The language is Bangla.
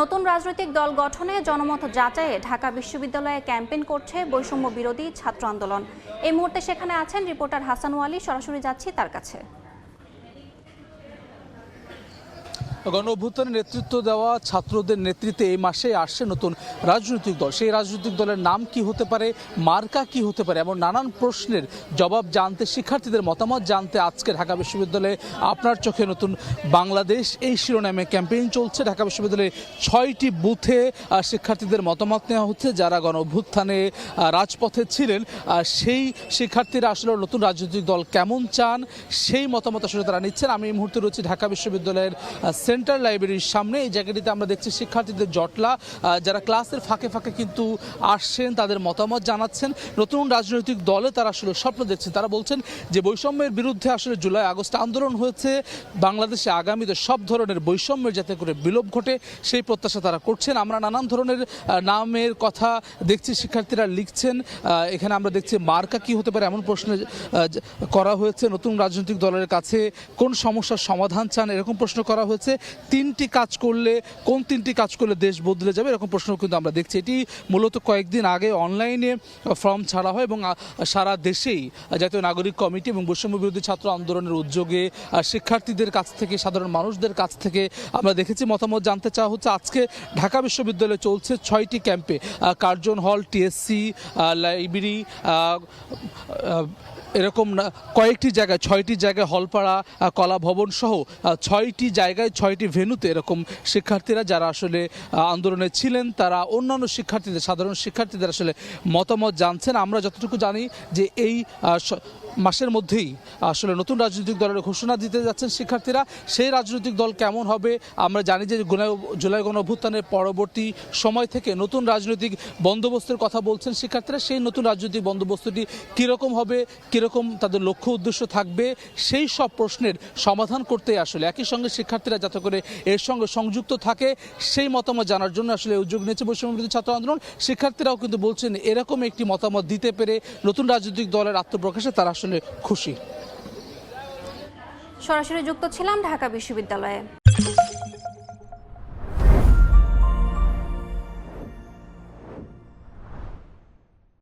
নতুন রাজনৈতিক দল গঠনে জনমত যাচাইয়ে ঢাকা বিশ্ববিদ্যালয়ে ক্যাম্পেইন করছে বৈষম্য বিরোধী ছাত্র আন্দোলন। এই মুহূর্তে সেখানে আছেন রিপোর্টার হাসান ওয়ালি, সরাসরি যাচ্ছি তার কাছে। গণ অভ্যুত্থানে নেতৃত্ব দেওয়া ছাত্রদের নেতৃত্বে এই মাসে আসছে নতুন রাজনৈতিক দল। সেই রাজনৈতিক দলের নাম কি হতে পারে, মার্কা কি হতে পারে, এমন নানান প্রশ্নের জবাব জানতে, শিক্ষার্থীদের মতামত জানতে আজকে ঢাকা বিশ্ববিদ্যালয়ে আপনার চোখে নতুন বাংলাদেশ এই শিরোনামে ক্যাম্পেইন চলছে। ঢাকা বিশ্ববিদ্যালয়ে 6টি বুথে শিক্ষার্থীদের মতামত নেওয়া হচ্ছে। যারা গণ অভ্যুত্থানে রাজপথে ছিলেন সেই শিক্ষার্থীরা আসলে নতুন রাজনৈতিক দল কেমন চান সেই মতামত আসলে তারা নিচ্ছেন। আমি এই মুহূর্তে রয়েছি ঢাকা বিশ্ববিদ্যালয়ের সেন্ট্রাল লাইব্রেরির সামনে। এই জায়গাটিতে আমরা দেখছি শিক্ষার্থীদের জটলা, যারা ক্লাসের ফাঁকে ফাঁকে কিন্তু আসছেন, তাদের মতামত জানাচ্ছেন। নতুন রাজনৈতিক দলে তারা আসলে স্বপ্ন দেখছেন। তারা বলছেন যে বৈষম্যের বিরুদ্ধে আসলে জুলাই আগস্ট আন্দোলন হয়েছে, বাংলাদেশে আগামীতে সব ধরনের বৈষম্যের যাতে করে বিলোপ ঘটে সেই প্রত্যাশা তারা করছেন। আমরা নানান ধরনের নামের কথা দেখছি, শিক্ষার্থীরা লিখছেন। এখানে আমরা দেখছি মার্কা কি হতে পারে এমন প্রশ্ন করা হয়েছে নতুন রাজনৈতিক দলের কাছে। কোন সমস্যার সমাধান চান এরকম প্রশ্ন করা হয়েছে। কোন তিনটি কাজ করলে দেশ বদলে যাবে এরকম প্রশ্ন কিন্তু আমরা দেখছি। এটি মূলত কয়েকদিন আগে অনলাইনে ফর্ম ছাড়া হয় এবং সারা দেশেই জাতীয় নাগরিক কমিটি এবং বৈষম্য বিরোধী ছাত্র আন্দোলনের উদ্যোগে শিক্ষার্থীদের কাছ থেকে, সাধারণ মানুষদের কাছ থেকে আমরা দেখেছি মতামত জানতে চাওয়া হচ্ছে। আজকে ঢাকা বিশ্ববিদ্যালয়ে চলছে 6টি ক্যাম্পে, কার্জন হল, টিএসসি, লাইব্রেরি, এরকম কয়েকটি জায়গায় 6টি জায়গায় হলপাড়া, কলা ভবন সহ 6টি জায়গায় 6টি ভেন্যুতে এরকম শিক্ষার্থীরা যারা আসলে আন্দোলনে ছিলেন তারা অন্যান্য শিক্ষার্থীদের, সাধারণ শিক্ষার্থীদের আসলে মতামত জানছেন। আমরা যতটুকু জানি যে এই মাসের মধ্যেই আসলে নতুন রাজনৈতিক দলের ঘোষণা দিতে যাচ্ছেন শিক্ষার্থীরা। সেই রাজনৈতিক দল কেমন হবে আমরা জানি যে জুলাই গণ অভ্যুত্থানের পরবর্তী সময় থেকে নতুন রাজনৈতিক বন্দোবস্তের কথা বলছেন শিক্ষার্থীরা। সেই নতুন রাজনৈতিক বন্দোবস্তটি কীরকম হবে, কীরকম তাদের লক্ষ্য উদ্দেশ্য থাকবে, সেই সব প্রশ্নের সমাধান করতে আসলে একই সঙ্গে শিক্ষার্থীরা যাতে করে এর সঙ্গে সংযুক্ত থাকে সেই মতামত জানার জন্য আসলে উদ্যোগ নিয়েছে বৈষম্য বিরোধী ছাত্র আন্দোলন। শিক্ষার্থীরাও কিন্তু বলছেন এরকম একটি মতামত দিতে পেরে নতুন রাজনৈতিক দলের আত্মপ্রকাশে তারা আসলে খুশি। সরাসরি যুক্ত ছিলাম ঢাকা বিশ্ববিদ্যালয়ে।